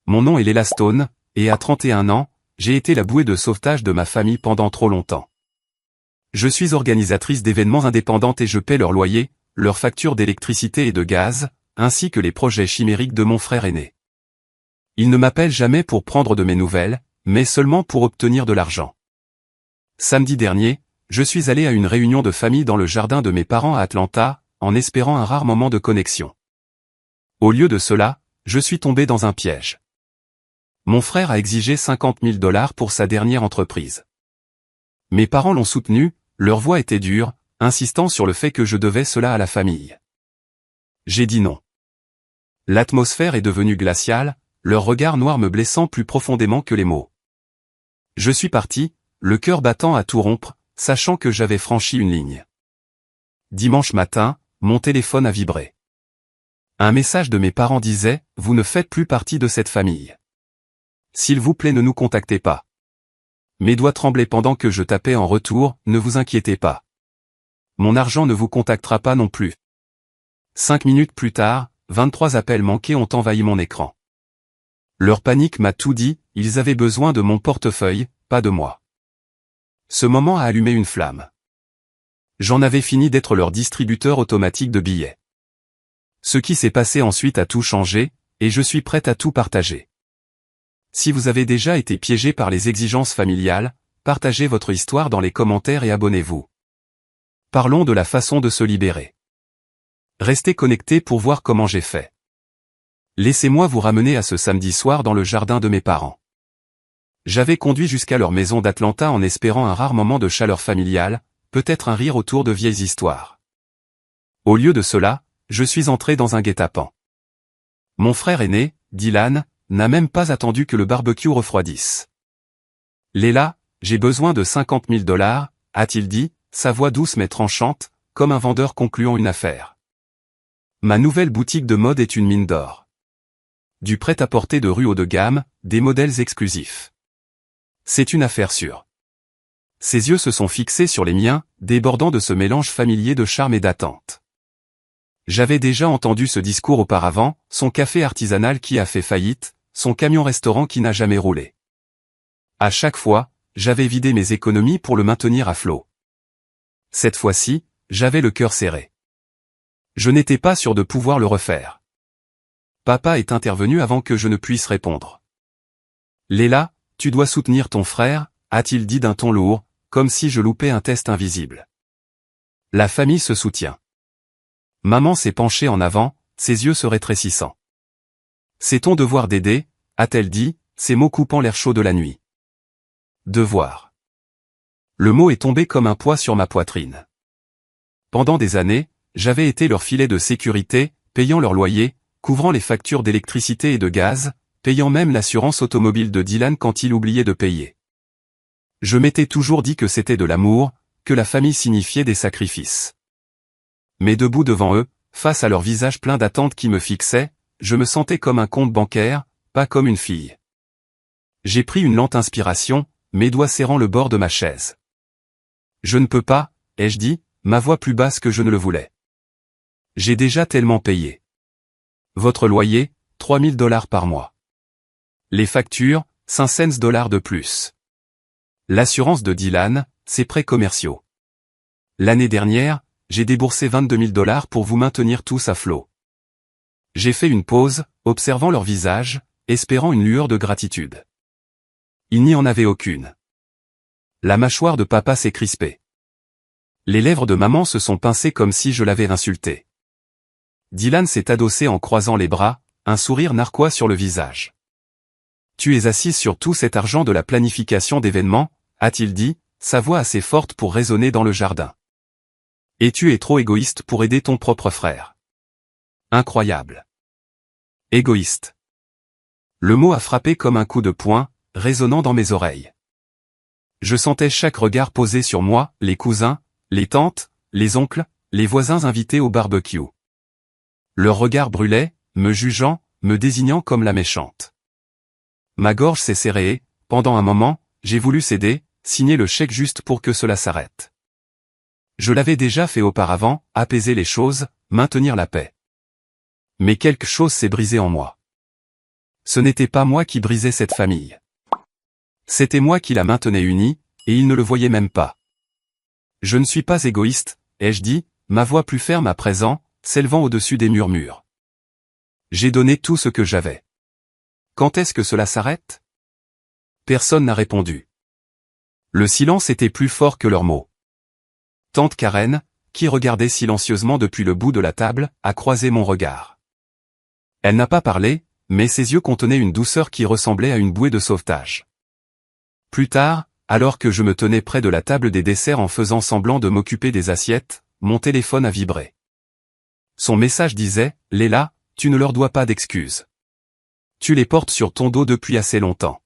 Mon nom est Leila Stone, et à 31 ans, j'ai été la bouée de sauvetage de ma famille pendant trop longtemps. Je suis organisatrice d'événements indépendants et je paie leur loyer, leurs factures d'électricité et de gaz, ainsi que les projets chimériques de mon frère aîné. Il ne m'appelle jamais pour prendre de mes nouvelles, mais seulement pour obtenir de l'argent. Samedi dernier, je suis allé à une réunion de famille dans le jardin de mes parents à Atlanta, en espérant un rare moment de connexion. Au lieu de cela, je suis tombé dans un piège. Mon frère a exigé 50 000 $ pour sa dernière entreprise. Mes parents l'ont soutenu, leur voix était dure, insistant sur le fait que je devais cela à la famille. J'ai dit non. L'atmosphère est devenue glaciale, leur regard noir me blessant plus profondément que les mots. Je suis parti, le cœur battant à tout rompre, sachant que j'avais franchi une ligne. Dimanche matin, mon téléphone a vibré. Un message de mes parents disait « Vous ne faites plus partie de cette famille. S'il vous plaît ne nous contactez pas. » Mes doigts tremblaient pendant que je tapais en retour « Ne vous inquiétez pas. Mon argent ne vous contactera pas non plus. » 5 minutes plus tard, 23 appels manqués ont envahi mon écran. Leur panique m'a tout dit, ils avaient besoin de mon portefeuille, pas de moi. Ce moment a allumé une flamme. J'en avais fini d'être leur distributeur automatique de billets. Ce qui s'est passé ensuite a tout changé, et je suis prête à tout partager. Si vous avez déjà été piégé par les exigences familiales, partagez votre histoire dans les commentaires et abonnez-vous. Parlons de la façon de se libérer. Restez connectés pour voir comment j'ai fait. Laissez-moi vous ramener à ce samedi soir dans le jardin de mes parents. J'avais conduit jusqu'à leur maison d'Atlanta en espérant un rare moment de chaleur familiale, peut-être un rire autour de vieilles histoires. Au lieu de cela, je suis entré dans un guet-apens. Mon frère aîné, Dylan, n'a même pas attendu que le barbecue refroidisse. « Leila, j'ai besoin de 50 000 $, a-t-il dit, sa voix douce mais tranchante, comme un vendeur concluant une affaire. Ma nouvelle boutique de mode est une mine d'or. Du prêt-à-porter de rue haut de gamme, des modèles exclusifs. C'est une affaire sûre. » Ses yeux se sont fixés sur les miens, débordant de ce mélange familier de charme et d'attente. J'avais déjà entendu ce discours auparavant, son café artisanal qui a fait faillite, son camion-restaurant qui n'a jamais roulé. À chaque fois, j'avais vidé mes économies pour le maintenir à flot. Cette fois-ci, j'avais le cœur serré. Je n'étais pas sûr de pouvoir le refaire. Papa est intervenu avant que je ne puisse répondre. « Leila, tu dois soutenir ton frère », a-t-il dit d'un ton lourd, comme si je loupais un test invisible. La famille se soutient. Maman s'est penchée en avant, ses yeux se rétrécissant. C'est ton devoir d'aider, a-t-elle dit, ses mots coupant l'air chaud de la nuit. Devoir. Le mot est tombé comme un poids sur ma poitrine. Pendant des années, j'avais été leur filet de sécurité, payant leur loyer, couvrant les factures d'électricité et de gaz, payant même l'assurance automobile de Dylan quand il oubliait de payer. Je m'étais toujours dit que c'était de l'amour, que la famille signifiait des sacrifices. Mais debout devant eux, face à leur visage plein d'attente qui me fixait, je me sentais comme un compte bancaire, pas comme une fille. J'ai pris une lente inspiration, mes doigts serrant le bord de ma chaise. Je ne peux pas, ai-je dit, ma voix plus basse que je ne le voulais. J'ai déjà tellement payé. Votre loyer, 3 000 $ par mois. Les factures, 5 cents $ de plus. L'assurance de Dylan, ses prêts commerciaux. L'année dernière, j'ai déboursé 22 000 $ pour vous maintenir tous à flot. J'ai fait une pause, observant leur visage, espérant une lueur de gratitude. Il n'y en avait aucune. La mâchoire de papa s'est crispée. Les lèvres de maman se sont pincées comme si je l'avais insulté. Dylan s'est adossé en croisant les bras, un sourire narquois sur le visage. « Tu es assise sur tout cet argent de la planification d'événements, » a-t-il dit, sa voix assez forte pour résonner dans le jardin. « Et tu es trop égoïste pour aider ton propre frère. » Incroyable. Égoïste. Le mot a frappé comme un coup de poing, résonnant dans mes oreilles. Je sentais chaque regard posé sur moi, les cousins, les tantes, les oncles, les voisins invités au barbecue. Leur regard brûlait, me jugeant, me désignant comme la méchante. Ma gorge s'est serrée et, pendant un moment, j'ai voulu céder, signer le chèque juste pour que cela s'arrête. Je l'avais déjà fait auparavant, apaiser les choses, maintenir la paix. Mais quelque chose s'est brisé en moi. Ce n'était pas moi qui brisais cette famille. C'était moi qui la maintenais unie, et ils ne le voyaient même pas. Je ne suis pas égoïste, ai-je dit, ma voix plus ferme à présent, s'élevant au-dessus des murmures. J'ai donné tout ce que j'avais. Quand est-ce que cela s'arrête? Personne n'a répondu. Le silence était plus fort que leurs mots. Tante Karen, qui regardait silencieusement depuis le bout de la table, a croisé mon regard. Elle n'a pas parlé, mais ses yeux contenaient une douceur qui ressemblait à une bouée de sauvetage. Plus tard, alors que je me tenais près de la table des desserts en faisant semblant de m'occuper des assiettes, mon téléphone a vibré. Son message disait « Léla, tu ne leur dois pas d'excuses. Tu les portes sur ton dos depuis assez longtemps. »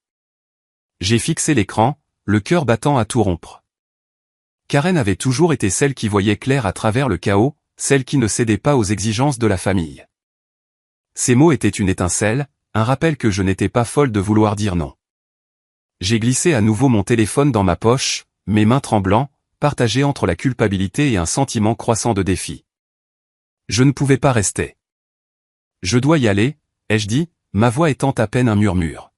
J'ai fixé l'écran, le cœur battant à tout rompre. Karen avait toujours été celle qui voyait clair à travers le chaos, celle qui ne cédait pas aux exigences de la famille. Ces mots étaient une étincelle, un rappel que je n'étais pas folle de vouloir dire non. J'ai glissé à nouveau mon téléphone dans ma poche, mes mains tremblant, partagées entre la culpabilité et un sentiment croissant de défi. Je ne pouvais pas rester. Je dois y aller, ai-je dit, ma voix étant à peine un murmure.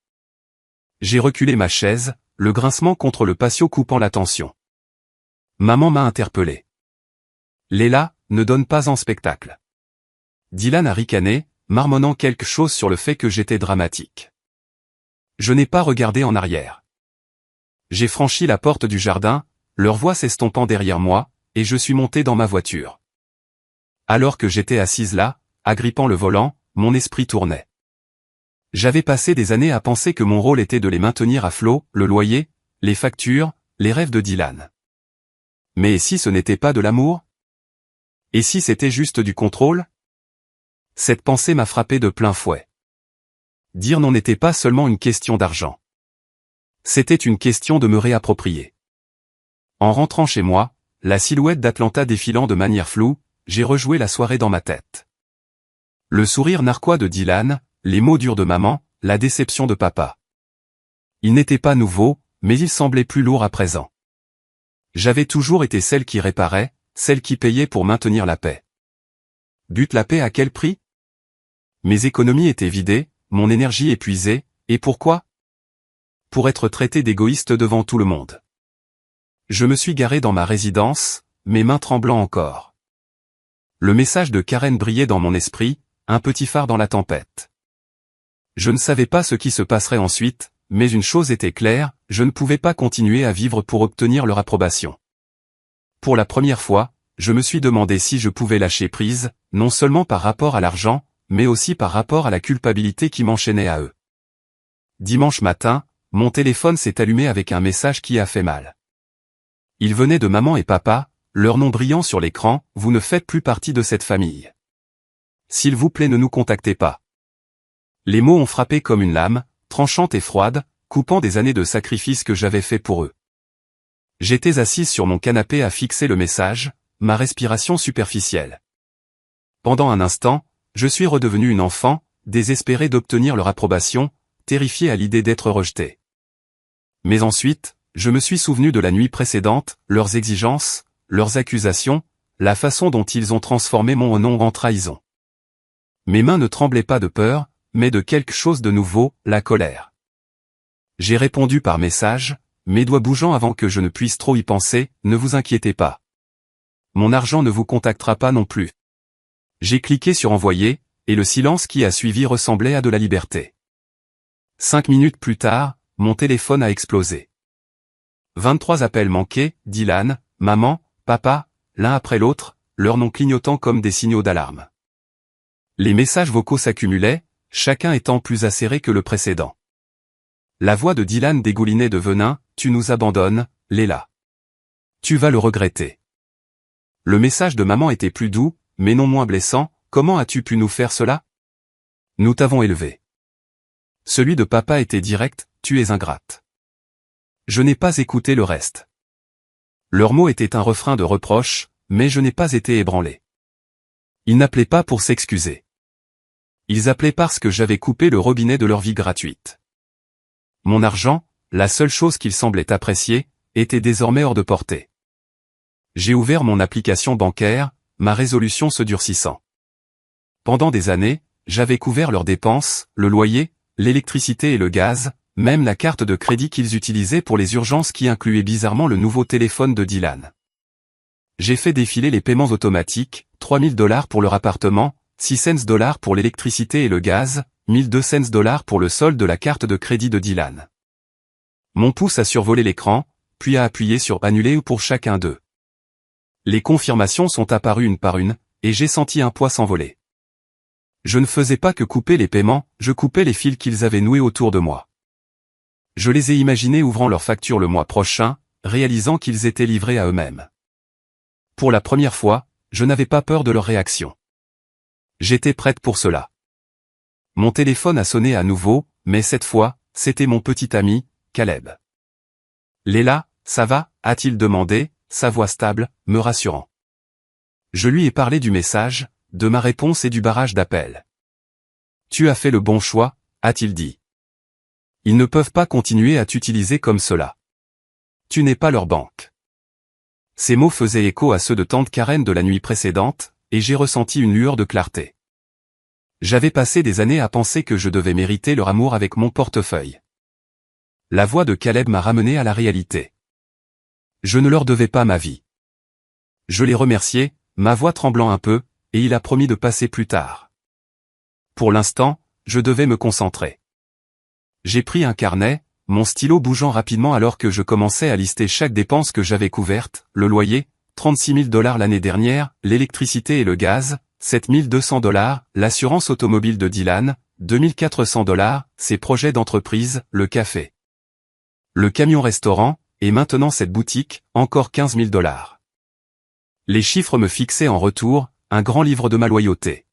J'ai reculé ma chaise, le grincement contre le patio coupant l'attention. Maman m'a interpellé. Léla, ne donne pas en spectacle. Dylan a ricané, marmonnant quelque chose sur le fait que j'étais dramatique. Je n'ai pas regardé en arrière. J'ai franchi la porte du jardin, leur voix s'estompant derrière moi, et je suis monté dans ma voiture. Alors que j'étais assise là, agrippant le volant, mon esprit tournait. J'avais passé des années à penser que mon rôle était de les maintenir à flot, le loyer, les factures, les rêves de Dylan. Mais et si ce n'était pas de l'amour? Et si c'était juste du contrôle? Cette pensée m'a frappé de plein fouet. Dire non n'était pas seulement une question d'argent. C'était une question de me réapproprier. En rentrant chez moi, la silhouette d'Atlanta défilant de manière floue, j'ai rejoué la soirée dans ma tête. Le sourire narquois de Dylan, les mots durs de maman, la déception de papa. Il n'était pas nouveau, mais il semblait plus lourd à présent. J'avais toujours été celle qui réparait, celle qui payait pour maintenir la paix. But la paix à quel prix? Mes économies étaient vidées, mon énergie épuisée, et pourquoi? Pour être traité d'égoïste devant tout le monde. Je me suis garé dans ma résidence, mes mains tremblant encore. Le message de Karen brillait dans mon esprit, un petit phare dans la tempête. Je ne savais pas ce qui se passerait ensuite, mais une chose était claire, je ne pouvais pas continuer à vivre pour obtenir leur approbation. Pour la première fois, je me suis demandé si je pouvais lâcher prise, non seulement par rapport à l'argent, mais aussi par rapport à la culpabilité qui m'enchaînait à eux. Dimanche matin, mon téléphone s'est allumé avec un message qui a fait mal. Il venait de maman et papa, leur nom brillant sur l'écran, « Vous ne faites plus partie de cette famille. S'il vous plaît ne nous contactez pas. » Les mots ont frappé comme une lame, tranchante et froide, coupant des années de sacrifices que j'avais fait pour eux. J'étais assise sur mon canapé à fixer le message, ma respiration superficielle. Pendant un instant, je suis redevenu une enfant, désespérée d'obtenir leur approbation, terrifiée à l'idée d'être rejetée. Mais ensuite, je me suis souvenu de la nuit précédente, leurs exigences, leurs accusations, la façon dont ils ont transformé mon nom en trahison. Mes mains ne tremblaient pas de peur, mais de quelque chose de nouveau, la colère. J'ai répondu par message, mes doigts bougeant avant que je ne puisse trop y penser, « Ne vous inquiétez pas. Mon argent ne vous contactera pas non plus. » J'ai cliqué sur envoyer, et le silence qui a suivi ressemblait à de la liberté. 5 minutes plus tard, mon téléphone a explosé. 23 appels manqués, Dylan, maman, papa, l'un après l'autre, leurs noms clignotant comme des signaux d'alarme. Les messages vocaux s'accumulaient, chacun étant plus acéré que le précédent. La voix de Dylan dégoulinait de venin, « Tu nous abandonnes, Léla. Tu vas le regretter. » Le message de maman était plus doux, mais non moins blessant, « Comment as-tu pu nous faire cela? Nous t'avons élevé. » Celui de papa était direct, « Tu es ingrate. » Je n'ai pas écouté le reste. Leurs mots étaient un refrain de reproche, mais je n'ai pas été ébranlé. Ils n'appelaient pas pour s'excuser. Ils appelaient parce que j'avais coupé le robinet de leur vie gratuite. Mon argent, la seule chose qu'ils semblaient apprécier, était désormais hors de portée. J'ai ouvert mon application bancaire, ma résolution se durcissant. Pendant des années, j'avais couvert leurs dépenses, le loyer, l'électricité et le gaz, même la carte de crédit qu'ils utilisaient pour les urgences qui incluait bizarrement le nouveau téléphone de Dylan. J'ai fait défiler les paiements automatiques, $3000 pour leur appartement, $600 pour l'électricité et le gaz, $1200 pour le solde de la carte de crédit de Dylan. Mon pouce a survolé l'écran, puis a appuyé sur annuler pour chacun d'eux. Les confirmations sont apparues une par une, et j'ai senti un poids s'envoler. Je ne faisais pas que couper les paiements, je coupais les fils qu'ils avaient noués autour de moi. Je les ai imaginés ouvrant leurs factures le mois prochain, réalisant qu'ils étaient livrés à eux-mêmes. Pour la première fois, je n'avais pas peur de leur réaction. J'étais prête pour cela. Mon téléphone a sonné à nouveau, mais cette fois, c'était mon petit ami, Caleb. « Léla, ça va ?» a-t-il demandé, sa voix stable, me rassurant. Je lui ai parlé du message, de ma réponse et du barrage d'appels. « Tu as fait le bon choix », a-t-il dit. « Ils ne peuvent pas continuer à t'utiliser comme cela. Tu n'es pas leur banque. » Ces mots faisaient écho à ceux de tante Karen de la nuit précédente, et j'ai ressenti une lueur de clarté. J'avais passé des années à penser que je devais mériter leur amour avec mon portefeuille. La voix de Caleb m'a ramené à la réalité. Je ne leur devais pas ma vie. Je l'ai remercié, ma voix tremblant un peu, et il a promis de passer plus tard. Pour l'instant, je devais me concentrer. J'ai pris un carnet, mon stylo bougeant rapidement alors que je commençais à lister chaque dépense que j'avais couverte, le loyer, $36 000 l'année dernière, l'électricité et le gaz, $7200, l'assurance automobile de Dylan, $2400, ses projets d'entreprise, le café. Le camion-restaurant, et maintenant cette boutique, encore $15 000. Les chiffres me fixaient en retour, un grand livre de ma loyauté.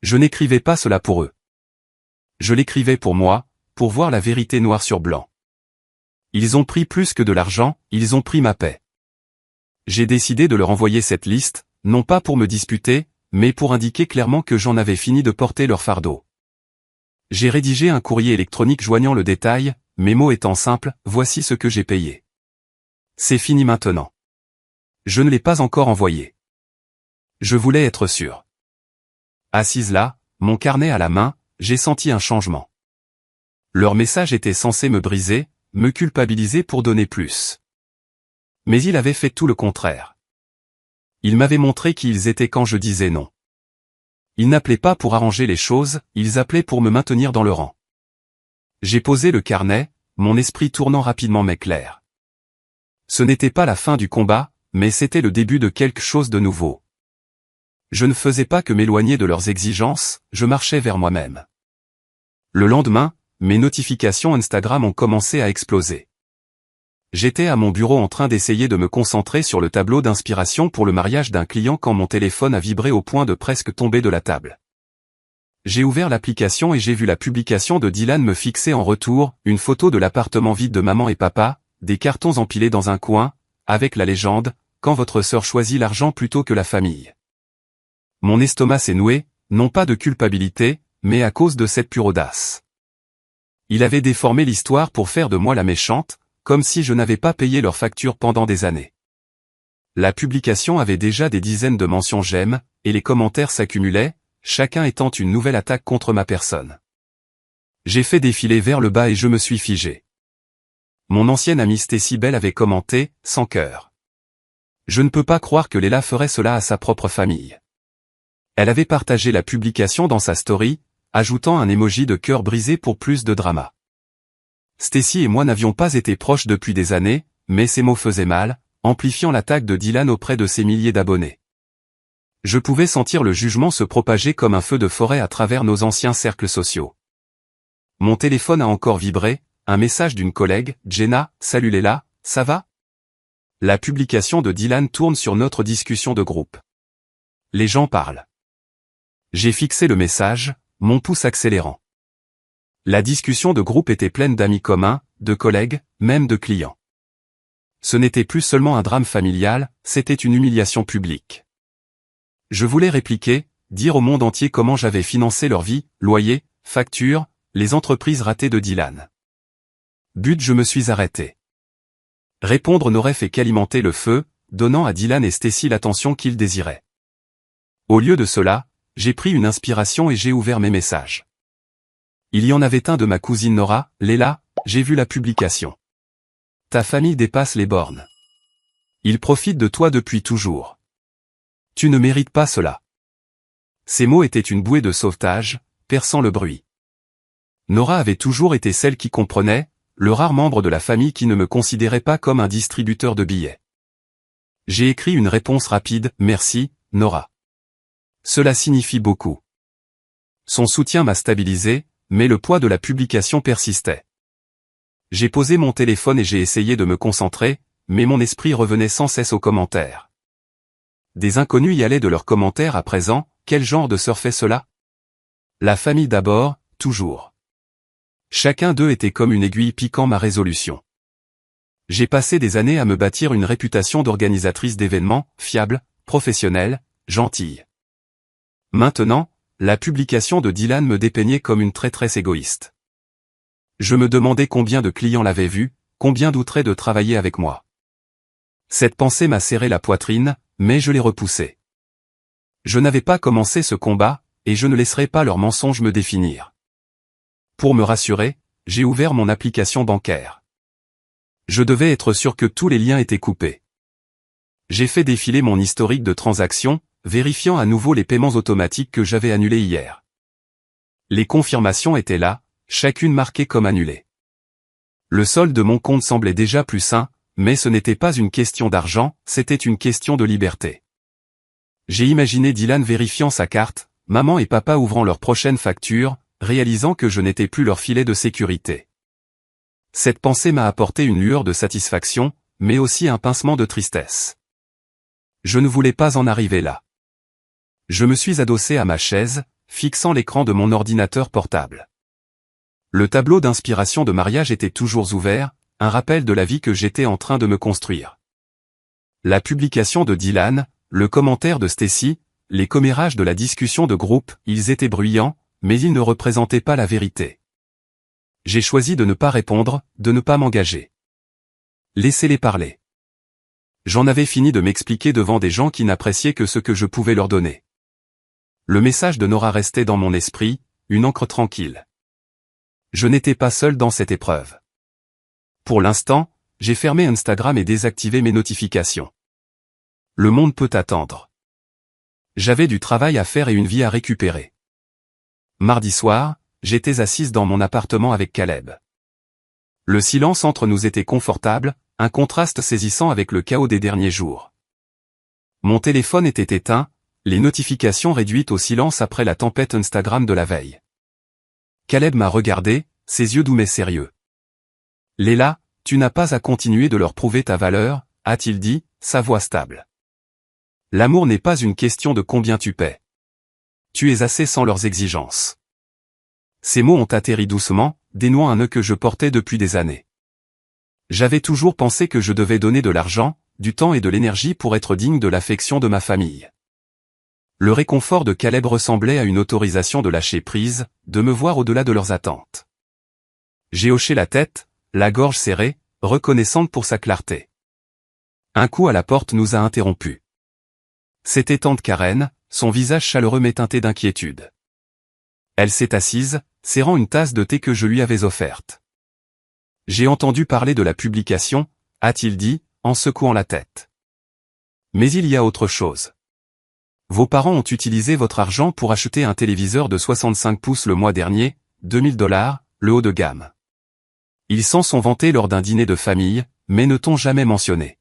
Je n'écrivais pas cela pour eux. Je l'écrivais pour moi, pour voir la vérité noir sur blanc. Ils ont pris plus que de l'argent, ils ont pris ma paix. J'ai décidé de leur envoyer cette liste, non pas pour me disputer, mais pour indiquer clairement que j'en avais fini de porter leur fardeau. J'ai rédigé un courrier électronique joignant le détail, mes mots étant simples, voici ce que j'ai payé. C'est fini maintenant. Je ne l'ai pas encore envoyé. Je voulais être sûr. Assise là, mon carnet à la main, j'ai senti un changement. Leur message était censé me briser, me culpabiliser pour donner plus. Mais il avait fait tout le contraire. Ils m'avaient montré qui ils étaient quand je disais non. Ils n'appelaient pas pour arranger les choses, ils appelaient pour me maintenir dans le rang. J'ai posé le carnet, mon esprit tournant rapidement mes clairs. Ce n'était pas la fin du combat, mais c'était le début de quelque chose de nouveau. Je ne faisais pas que m'éloigner de leurs exigences, je marchais vers moi-même. Le lendemain, mes notifications Instagram ont commencé à exploser. J'étais à mon bureau en train d'essayer de me concentrer sur le tableau d'inspiration pour le mariage d'un client quand mon téléphone a vibré au point de presque tomber de la table. J'ai ouvert l'application et j'ai vu la publication de Dylan me fixer en retour, une photo de l'appartement vide de maman et papa, des cartons empilés dans un coin, avec la légende, quand votre sœur choisit l'argent plutôt que la famille. Mon estomac s'est noué, non pas de culpabilité, mais à cause de cette pure audace. Il avait déformé l'histoire pour faire de moi la méchante, comme si je n'avais pas payé leurs factures pendant des années. La publication avait déjà des dizaines de mentions j'aime, et les commentaires s'accumulaient, chacun étant une nouvelle attaque contre ma personne. J'ai fait défiler vers le bas et je me suis figé. Mon ancienne amie Stacy Bell avait commenté, sans cœur. Je ne peux pas croire que Léla ferait cela à sa propre famille. Elle avait partagé la publication dans sa story, ajoutant un emoji de cœur brisé pour plus de drama. Stacy et moi n'avions pas été proches depuis des années, mais ces mots faisaient mal, amplifiant l'attaque de Dylan auprès de ses milliers d'abonnés. Je pouvais sentir le jugement se propager comme un feu de forêt à travers nos anciens cercles sociaux. Mon téléphone a encore vibré, un message d'une collègue, Jenna, « Salut Léla, ça va ?» La publication de Dylan tourne sur notre discussion de groupe. Les gens parlent. J'ai fixé le message, mon pouce accélérant. La discussion de groupe était pleine d'amis communs, de collègues, même de clients. Ce n'était plus seulement un drame familial, c'était une humiliation publique. Je voulais répliquer, dire au monde entier comment j'avais financé leur vie, loyer, factures, les entreprises ratées de Dylan. But, je me suis arrêté. Répondre n'aurait fait qu'alimenter le feu, donnant à Dylan et Stacy l'attention qu'ils désiraient. Au lieu de cela, j'ai pris une inspiration et j'ai ouvert mes messages. Il y en avait un de ma cousine Nora, Léla, j'ai vu la publication. Ta famille dépasse les bornes. Ils profitent de toi depuis toujours. Tu ne mérites pas cela. Ces mots étaient une bouée de sauvetage, perçant le bruit. Nora avait toujours été celle qui comprenait, le rare membre de la famille qui ne me considérait pas comme un distributeur de billets. J'ai écrit une réponse rapide, merci, Nora. Cela signifie beaucoup. Son soutien m'a stabilisé, mais le poids de la publication persistait. J'ai posé mon téléphone et j'ai essayé de me concentrer, mais mon esprit revenait sans cesse aux commentaires. Des inconnus y allaient de leurs commentaires à présent, quel genre de surf est cela? La famille d'abord, toujours. Chacun d'eux était comme une aiguille piquant ma résolution. J'ai passé des années à me bâtir une réputation d'organisatrice d'événements, fiable, professionnelle, gentille. Maintenant, la publication de Dylan me dépeignait comme une traîtresse égoïste. Je me demandais combien de clients l'avaient vu, combien douteraient de travailler avec moi. Cette pensée m'a serré la poitrine, mais je l'ai repoussée. Je n'avais pas commencé ce combat, et je ne laisserai pas leurs mensonges me définir. Pour me rassurer, j'ai ouvert mon application bancaire. Je devais être sûr que tous les liens étaient coupés. J'ai fait défiler mon historique de transactions, vérifiant à nouveau les paiements automatiques que j'avais annulés hier. Les confirmations étaient là, chacune marquée comme annulée. Le solde de mon compte semblait déjà plus sain, mais ce n'était pas une question d'argent, c'était une question de liberté. J'ai imaginé Dylan vérifiant sa carte, maman et papa ouvrant leur prochaine facture, réalisant que je n'étais plus leur filet de sécurité. Cette pensée m'a apporté une lueur de satisfaction, mais aussi un pincement de tristesse. Je ne voulais pas en arriver là. Je me suis adossé à ma chaise, fixant l'écran de mon ordinateur portable. Le tableau d'inspiration de mariage était toujours ouvert, un rappel de la vie que j'étais en train de me construire. La publication de Dylan, le commentaire de Stacy, les commérages de la discussion de groupe, ils étaient bruyants, mais ils ne représentaient pas la vérité. J'ai choisi de ne pas répondre, de ne pas m'engager. Laissez-les parler. J'en avais fini de m'expliquer devant des gens qui n'appréciaient que ce que je pouvais leur donner. Le message de Nora restait dans mon esprit, une encre tranquille. Je n'étais pas seul dans cette épreuve. Pour l'instant, j'ai fermé Instagram et désactivé mes notifications. Le monde peut attendre. J'avais du travail à faire et une vie à récupérer. Mardi soir, j'étais assise dans mon appartement avec Caleb. Le silence entre nous était confortable, un contraste saisissant avec le chaos des derniers jours. Mon téléphone était éteint, les notifications réduites au silence après la tempête Instagram de la veille. Caleb m'a regardé, ses yeux doux mais sérieux. « Léla, tu n'as pas à continuer de leur prouver ta valeur, » a-t-il dit, sa voix stable. « L'amour n'est pas une question de combien tu paies. Tu es assez sans leurs exigences. » Ces mots ont atterri doucement, dénouant un nœud que je portais depuis des années. J'avais toujours pensé que je devais donner de l'argent, du temps et de l'énergie pour être digne de l'affection de ma famille. Le réconfort de Caleb ressemblait à une autorisation de lâcher prise, de me voir au-delà de leurs attentes. J'ai hoché la tête, la gorge serrée, reconnaissante pour sa clarté. Un coup à la porte nous a interrompus. C'était tante Karen, son visage chaleureux mais teinté d'inquiétude. Elle s'est assise, serrant une tasse de thé que je lui avais offerte. « J'ai entendu parler de la publication », a-t-il dit, en secouant la tête. « Mais il y a autre chose. Vos parents ont utilisé votre argent pour acheter un téléviseur de 65 pouces le mois dernier, $2000, le haut de gamme. Ils s'en sont vantés lors d'un dîner de famille, mais ne t'ont jamais mentionné. »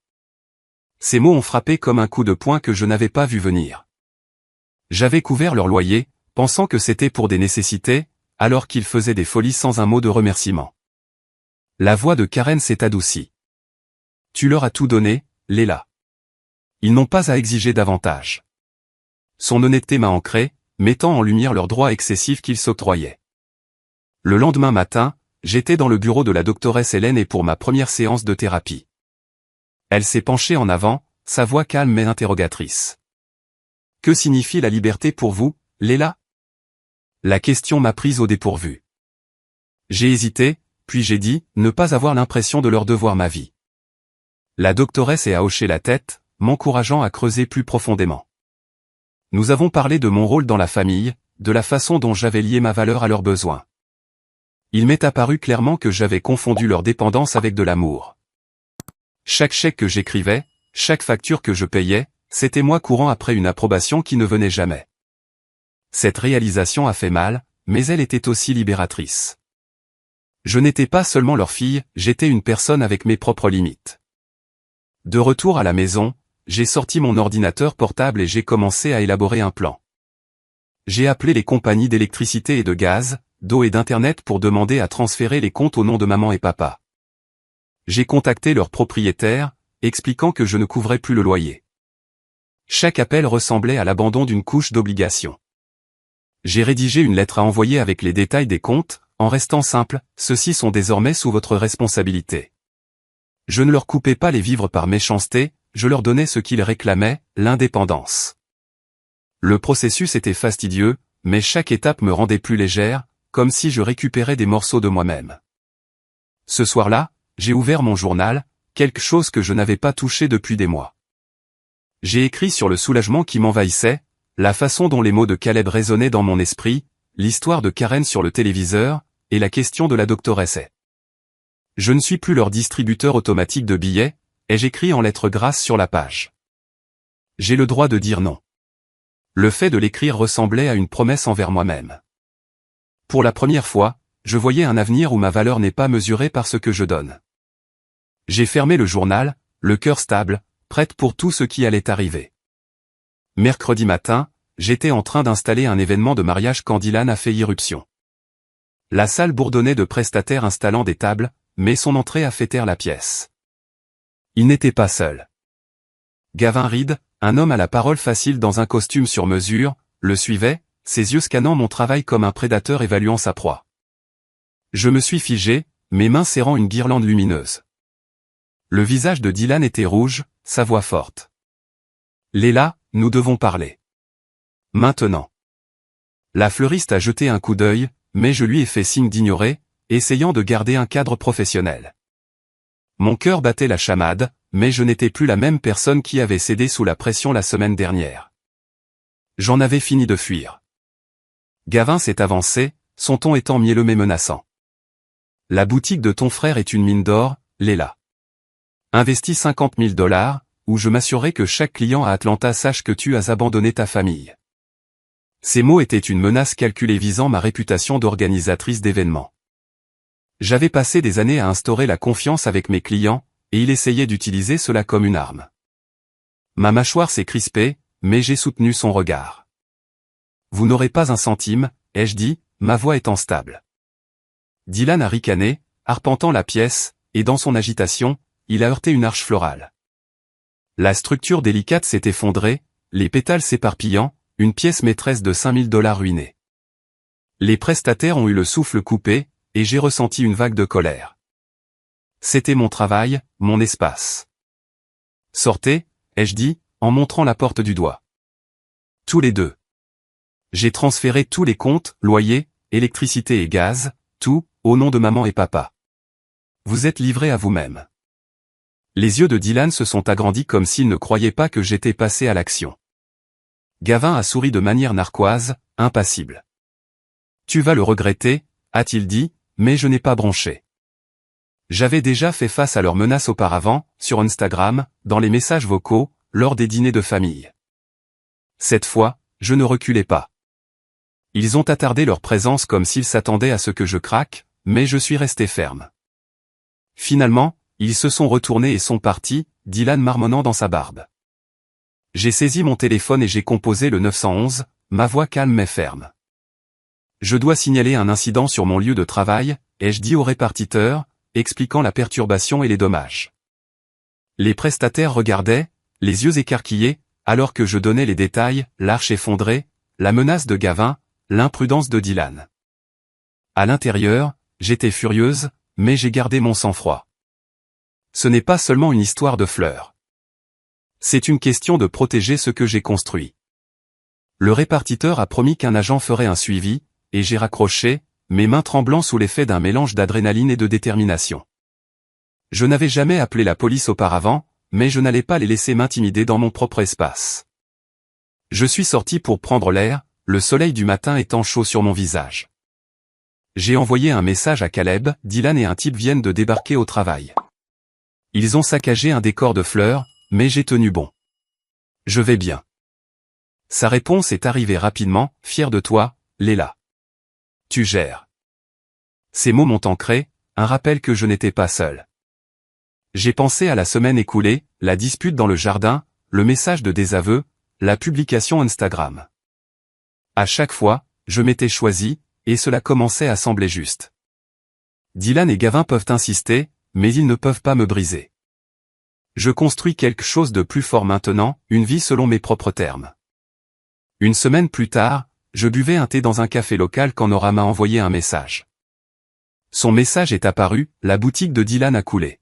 Ces mots ont frappé comme un coup de poing que je n'avais pas vu venir. J'avais couvert leur loyer, pensant que c'était pour des nécessités, alors qu'ils faisaient des folies sans un mot de remerciement. La voix de Karen s'est adoucie. « Tu leur as tout donné, Léla. Ils n'ont pas à exiger davantage. » Son honnêteté m'a ancré, mettant en lumière leurs droits excessifs qu'ils s'octroyaient. Le lendemain matin, j'étais dans le bureau de la doctoresse Hélène et pour ma première séance de thérapie. Elle s'est penchée en avant, sa voix calme mais interrogatrice. « Que signifie la liberté pour vous, Léla ?» La question m'a prise au dépourvu. J'ai hésité, puis j'ai dit, ne pas avoir l'impression de leur devoir ma vie. La doctoresse a hoché la tête, m'encourageant à creuser plus profondément. Nous avons parlé de mon rôle dans la famille, de la façon dont j'avais lié ma valeur à leurs besoins. Il m'est apparu clairement que j'avais confondu leur dépendance avec de l'amour. Chaque chèque que j'écrivais, chaque facture que je payais, c'était moi courant après une approbation qui ne venait jamais. Cette réalisation a fait mal, mais elle était aussi libératrice. Je n'étais pas seulement leur fille, j'étais une personne avec mes propres limites. De retour à la maison, j'ai sorti mon ordinateur portable et j'ai commencé à élaborer un plan. J'ai appelé les compagnies d'électricité et de gaz, d'eau et d'internet pour demander à transférer les comptes au nom de maman et papa. J'ai contacté leurs propriétaires, expliquant que je ne couvrais plus le loyer. Chaque appel ressemblait à l'abandon d'une couche d'obligation. J'ai rédigé une lettre à envoyer avec les détails des comptes, en restant simple, ceux-ci sont désormais sous votre responsabilité. Je ne leur coupais pas les vivres par méchanceté, je leur donnais ce qu'ils réclamaient, l'indépendance. Le processus était fastidieux, mais chaque étape me rendait plus légère, comme si je récupérais des morceaux de moi-même. Ce soir-là, j'ai ouvert mon journal, quelque chose que je n'avais pas touché depuis des mois. J'ai écrit sur le soulagement qui m'envahissait, la façon dont les mots de Caleb résonnaient dans mon esprit, l'histoire de Karen sur le téléviseur, et la question de la doctoresse. Je ne suis plus leur distributeur automatique de billets, ai-je écrit en lettres grasses sur la page. J'ai le droit de dire non. Le fait de l'écrire ressemblait à une promesse envers moi-même. Pour la première fois, je voyais un avenir où ma valeur n'est pas mesurée par ce que je donne. J'ai fermé le journal, le cœur stable, prête pour tout ce qui allait arriver. Mercredi matin, j'étais en train d'installer un événement de mariage quand Dylan a fait irruption. La salle bourdonnait de prestataires installant des tables, mais son entrée a fait taire la pièce. Il n'était pas seul. Gavin Reed, un homme à la parole facile dans un costume sur mesure, le suivait, ses yeux scannant mon travail comme un prédateur évaluant sa proie. Je me suis figé, mes mains serrant une guirlande lumineuse. Le visage de Dylan était rouge, sa voix forte. « Léla, nous devons parler. Maintenant. » La fleuriste a jeté un coup d'œil, mais je lui ai fait signe d'ignorer, essayant de garder un cadre professionnel. Mon cœur battait la chamade, mais je n'étais plus la même personne qui avait cédé sous la pression la semaine dernière. J'en avais fini de fuir. Gavin s'est avancé, son ton étant mielleux mais menaçant. « La boutique de ton frère est une mine d'or, Léla. Investis 50 000 $, ou je m'assurerai que chaque client à Atlanta sache que tu as abandonné ta famille. » Ces mots étaient une menace calculée visant ma réputation d'organisatrice d'événements. J'avais passé des années à instaurer la confiance avec mes clients, et il essayait d'utiliser cela comme une arme. Ma mâchoire s'est crispée, mais j'ai soutenu son regard. « Vous n'aurez pas un centime, ai-je dit, ma voix étant stable. » Dylan a ricané, arpentant la pièce, et dans son agitation, il a heurté une arche florale. La structure délicate s'est effondrée, les pétales s'éparpillant, une pièce maîtresse de 5 000 $ ruinée. Les prestataires ont eu le souffle coupé, et j'ai ressenti une vague de colère. C'était mon travail, mon espace. « Sortez, ai-je dit, en montrant la porte du doigt. Tous les deux. J'ai transféré tous les comptes, loyer, électricité et gaz, tout, au nom de maman et papa. Vous êtes livrés à vous-même. » Les yeux de Dylan se sont agrandis comme s'il ne croyait pas que j'étais passé à l'action. Gavin a souri de manière narquoise, impassible. « Tu vas le regretter, a-t-il dit, mais je n'ai pas bronché. J'avais déjà fait face à leurs menaces auparavant, sur Instagram, dans les messages vocaux, lors des dîners de famille. Cette fois, je ne reculais pas. Ils ont attardé leur présence comme s'ils s'attendaient à ce que je craque, mais je suis resté ferme. Finalement, ils se sont retournés et sont partis, Dylan marmonnant dans sa barbe. J'ai saisi mon téléphone et j'ai composé le 911, ma voix calme mais ferme. Je dois signaler un incident sur mon lieu de travail, ai-je dit au répartiteur, expliquant la perturbation et les dommages. Les prestataires regardaient, les yeux écarquillés, alors que je donnais les détails, l'arche effondrée, la menace de Gavin, l'imprudence de Dylan. À l'intérieur, j'étais furieuse, mais j'ai gardé mon sang-froid. Ce n'est pas seulement une histoire de fleurs. C'est une question de protéger ce que j'ai construit. Le répartiteur a promis qu'un agent ferait un suivi, et j'ai raccroché, mes mains tremblant sous l'effet d'un mélange d'adrénaline et de détermination. Je n'avais jamais appelé la police auparavant, mais je n'allais pas les laisser m'intimider dans mon propre espace. Je suis sorti pour prendre l'air, le soleil du matin étant chaud sur mon visage. J'ai envoyé un message à Caleb, Dylan et un type viennent de débarquer au travail. Ils ont saccagé un décor de fleurs, mais j'ai tenu bon. Je vais bien. Sa réponse est arrivée rapidement, fier de toi, Léla. Tu gères. Ces mots m'ont ancré, un rappel que je n'étais pas seul. J'ai pensé à la semaine écoulée, la dispute dans le jardin, le message de désaveu, la publication Instagram. À chaque fois, je m'étais choisi, et cela commençait à sembler juste. Dylan et Gavin peuvent insister, mais ils ne peuvent pas me briser. Je construis quelque chose de plus fort maintenant, une vie selon mes propres termes. Une semaine plus tard, je buvais un thé dans un café local quand Nora m'a envoyé un message. Son message est apparu, la boutique de Dylan a coulé.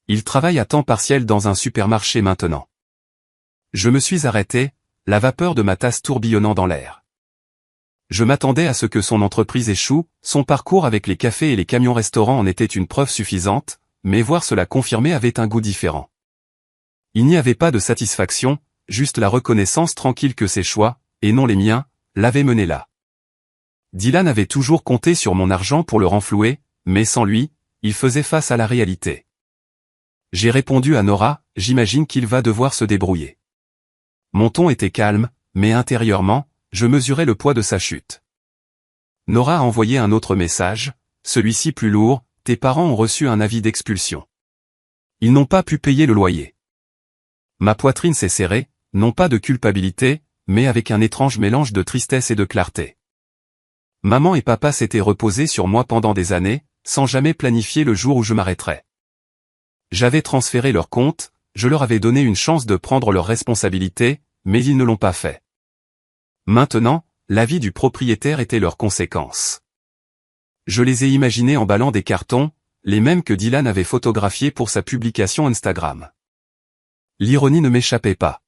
Il travaille à temps partiel dans un supermarché maintenant. Je me suis arrêté, la vapeur de ma tasse tourbillonnant dans l'air. Je m'attendais à ce que son entreprise échoue, son parcours avec les cafés et les camions-restaurants en était une preuve suffisante, mais voir cela confirmé avait un goût différent. Il n'y avait pas de satisfaction, juste la reconnaissance tranquille que ses choix, et non les miens, l'avaient mené là. Dylan avait toujours compté sur mon argent pour le renflouer, mais sans lui, il faisait face à la réalité. J'ai répondu à Nora, j'imagine qu'il va devoir se débrouiller. Mon ton était calme, mais intérieurement, je mesurais le poids de sa chute. Nora a envoyé un autre message, celui-ci plus lourd, tes parents ont reçu un avis d'expulsion. Ils n'ont pas pu payer le loyer. Ma poitrine s'est serrée, non pas de culpabilité, mais avec un étrange mélange de tristesse et de clarté. Maman et papa s'étaient reposés sur moi pendant des années, sans jamais planifier le jour où je m'arrêterais. J'avais transféré leur compte, je leur avais donné une chance de prendre leurs responsabilités, mais ils ne l'ont pas fait. Maintenant, l'avis du propriétaire était leur conséquence. Je les ai imaginés emballant des cartons, les mêmes que Dylan avait photographiés pour sa publication Instagram. L'ironie ne m'échappait pas.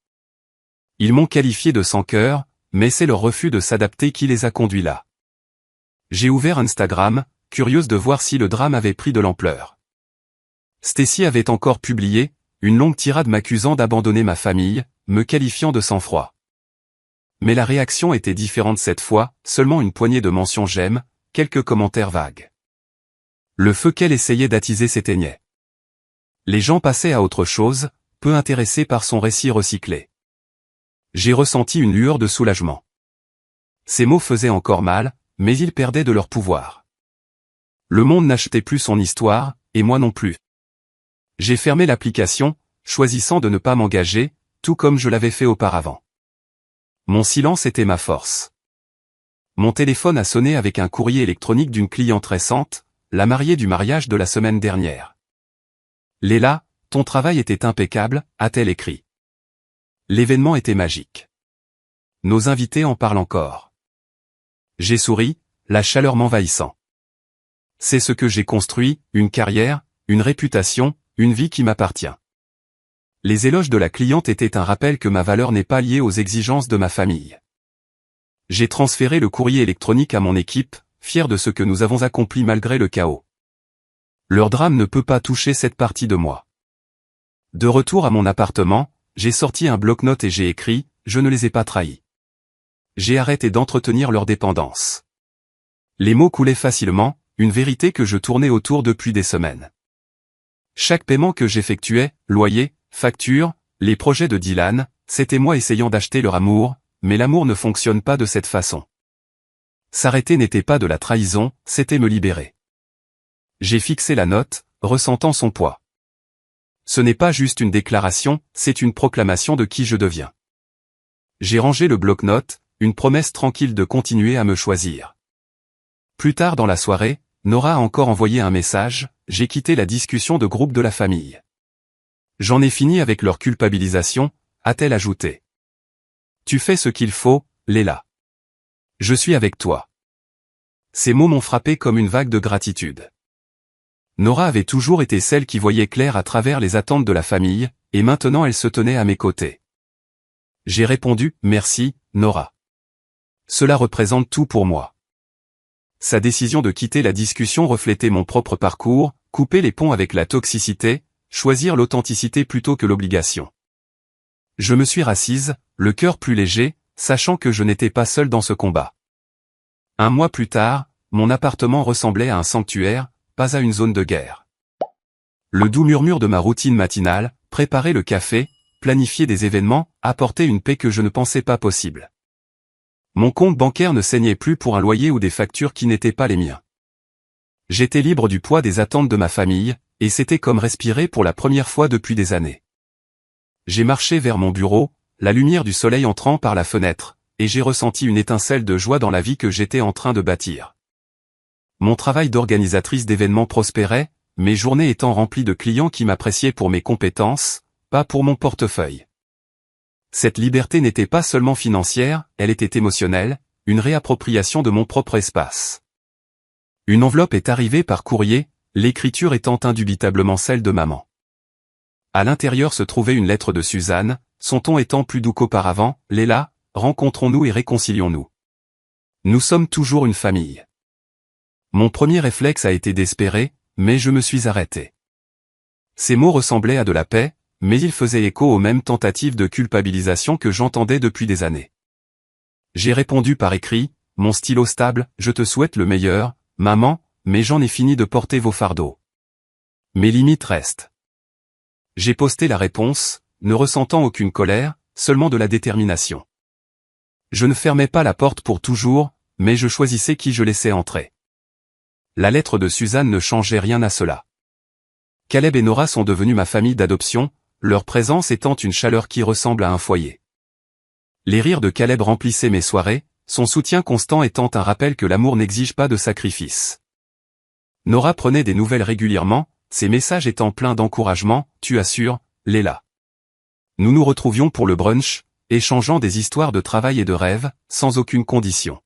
Ils m'ont qualifié de sans cœur, mais c'est leur refus de s'adapter qui les a conduits là. J'ai ouvert Instagram, curieuse de voir si le drame avait pris de l'ampleur. Stacy avait encore publié, une longue tirade m'accusant d'abandonner ma famille, me qualifiant de sang-froid. Mais la réaction était différente cette fois, seulement une poignée de mentions j'aime, quelques commentaires vagues. Le feu qu'elle essayait d'attiser s'éteignait. Les gens passaient à autre chose, peu intéressés par son récit recyclé. J'ai ressenti une lueur de soulagement. Ces mots faisaient encore mal, mais ils perdaient de leur pouvoir. Le monde n'achetait plus son histoire, et moi non plus. J'ai fermé l'application, choisissant de ne pas m'engager, tout comme je l'avais fait auparavant. Mon silence était ma force. Mon téléphone a sonné avec un courrier électronique d'une cliente récente, la mariée du mariage de la semaine dernière. Léla, ton travail était impeccable, a-t-elle écrit. L'événement était magique. Nos invités en parlent encore. J'ai souri, la chaleur m'envahissant. C'est ce que j'ai construit, une carrière, une réputation, une vie qui m'appartient. Les éloges de la cliente étaient un rappel que ma valeur n'est pas liée aux exigences de ma famille. J'ai transféré le courrier électronique à mon équipe, fier de ce que nous avons accompli malgré le chaos. Leur drame ne peut pas toucher cette partie de moi. De retour à mon appartement, j'ai sorti un bloc-notes et j'ai écrit, je ne les ai pas trahis. J'ai arrêté d'entretenir leur dépendance. Les mots coulaient facilement, une vérité que je tournais autour depuis des semaines. Chaque paiement que j'effectuais, loyer, facture, les projets de Dylan, c'était moi essayant d'acheter leur amour, mais l'amour ne fonctionne pas de cette façon. S'arrêter n'était pas de la trahison, c'était me libérer. J'ai fixé la note, ressentant son poids. Ce n'est pas juste une déclaration, c'est une proclamation de qui je deviens. J'ai rangé le bloc-notes, une promesse tranquille de continuer à me choisir. Plus tard dans la soirée, Nora a encore envoyé un message, j'ai quitté la discussion de groupe de la famille. J'en ai fini avec leur culpabilisation, a-t-elle ajouté. Tu fais ce qu'il faut, Léla. Je suis avec toi. Ces mots m'ont frappé comme une vague de gratitude. Nora avait toujours été celle qui voyait clair à travers les attentes de la famille, et maintenant elle se tenait à mes côtés. J'ai répondu, merci, Nora. Cela représente tout pour moi. Sa décision de quitter la discussion reflétait mon propre parcours, couper les ponts avec la toxicité, choisir l'authenticité plutôt que l'obligation. Je me suis rassise, le cœur plus léger, sachant que je n'étais pas seul dans ce combat. Un mois plus tard, mon appartement ressemblait à un sanctuaire, pas à une zone de guerre. Le doux murmure de ma routine matinale, préparer le café, planifier des événements, apporter une paix que je ne pensais pas possible. Mon compte bancaire ne saignait plus pour un loyer ou des factures qui n'étaient pas les miens. J'étais libre du poids des attentes de ma famille, et c'était comme respirer pour la première fois depuis des années. J'ai marché vers mon bureau, la lumière du soleil entrant par la fenêtre, et j'ai ressenti une étincelle de joie dans la vie que j'étais en train de bâtir. Mon travail d'organisatrice d'événements prospérait, mes journées étant remplies de clients qui m'appréciaient pour mes compétences, pas pour mon portefeuille. Cette liberté n'était pas seulement financière, elle était émotionnelle, une réappropriation de mon propre espace. Une enveloppe est arrivée par courrier, l'écriture étant indubitablement celle de maman. À l'intérieur se trouvait une lettre de Suzanne, son ton étant plus doux qu'auparavant. « Léla, rencontrons-nous et réconcilions-nous. Nous sommes toujours une famille. » Mon premier réflexe a été d'espérer, mais je me suis arrêté. Ces mots ressemblaient à de la paix, mais ils faisaient écho aux mêmes tentatives de culpabilisation que j'entendais depuis des années. J'ai répondu par écrit, mon stylo stable, « Je te souhaite le meilleur, maman, mais j'en ai fini de porter vos fardeaux. Mes limites restent. » J'ai posté la réponse, ne ressentant aucune colère, seulement de la détermination. Je ne fermais pas la porte pour toujours, mais je choisissais qui je laissais entrer. La lettre de Suzanne ne changeait rien à cela. Caleb et Nora sont devenus ma famille d'adoption, leur présence étant une chaleur qui ressemble à un foyer. Les rires de Caleb remplissaient mes soirées, son soutien constant étant un rappel que l'amour n'exige pas de sacrifice. Nora prenait des nouvelles régulièrement, ses messages étant pleins d'encouragement, « Tu assures, Léla. » Nous nous retrouvions pour le brunch, échangeant des histoires de travail et de rêves, sans aucune condition.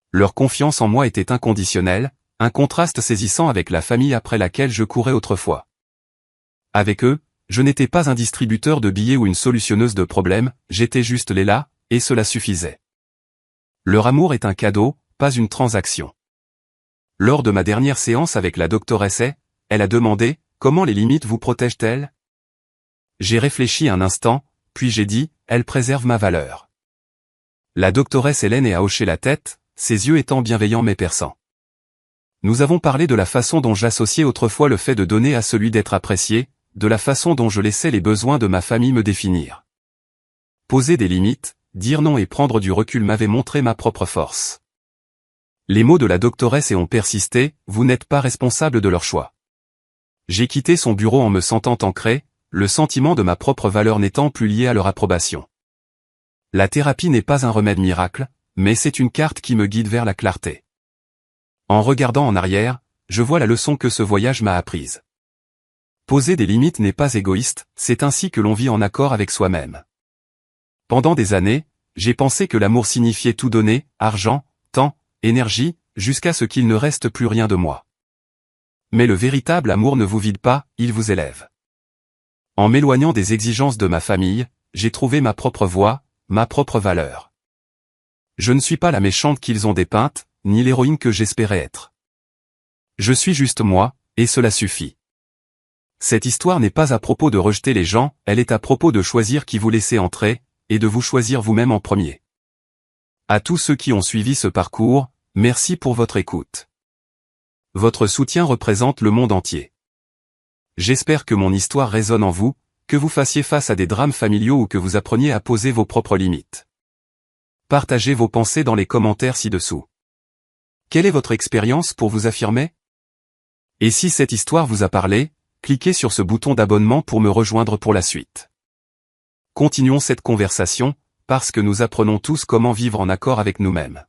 Leur confiance en moi était inconditionnelle, un contraste saisissant avec la famille après laquelle je courais autrefois. Avec eux, je n'étais pas un distributeur de billets ou une solutionneuse de problèmes, j'étais juste Léla, et cela suffisait. Leur amour est un cadeau, pas une transaction. Lors de ma dernière séance avec la doctoresse, elle a demandé « Comment les limites vous protègent-elles » J'ai réfléchi un instant, puis j'ai dit « Elles préservent ma valeur ». La doctoresse Hélène a hoché la tête, ses yeux étant bienveillants mais perçants. Nous avons parlé de la façon dont j'associais autrefois le fait de donner à celui d'être apprécié, de la façon dont je laissais les besoins de ma famille me définir. Poser des limites, dire non et prendre du recul m'avaient montré ma propre force. Les mots de la doctoresse ont persisté, « Vous n'êtes pas responsable de leur choix. » J'ai quitté son bureau en me sentant ancré, le sentiment de ma propre valeur n'étant plus lié à leur approbation. La thérapie n'est pas un remède miracle, mais c'est une carte qui me guide vers la clarté. En regardant en arrière, je vois la leçon que ce voyage m'a apprise. Poser des limites n'est pas égoïste, c'est ainsi que l'on vit en accord avec soi-même. Pendant des années, j'ai pensé que l'amour signifiait tout donner, argent, temps, énergie, jusqu'à ce qu'il ne reste plus rien de moi. Mais le véritable amour ne vous vide pas, il vous élève. En m'éloignant des exigences de ma famille, j'ai trouvé ma propre voie, ma propre valeur. Je ne suis pas la méchante qu'ils ont dépeinte, ni l'héroïne que j'espérais être. Je suis juste moi, et cela suffit. Cette histoire n'est pas à propos de rejeter les gens, elle est à propos de choisir qui vous laissez entrer, et de vous choisir vous-même en premier. À tous ceux qui ont suivi ce parcours, merci pour votre écoute. Votre soutien représente le monde entier. J'espère que mon histoire résonne en vous, que vous fassiez face à des drames familiaux ou que vous appreniez à poser vos propres limites. Partagez vos pensées dans les commentaires ci-dessous. Quelle est votre expérience pour vous affirmer? Et si cette histoire vous a parlé, cliquez sur ce bouton d'abonnement pour me rejoindre pour la suite. Continuons cette conversation, parce que nous apprenons tous comment vivre en accord avec nous-mêmes.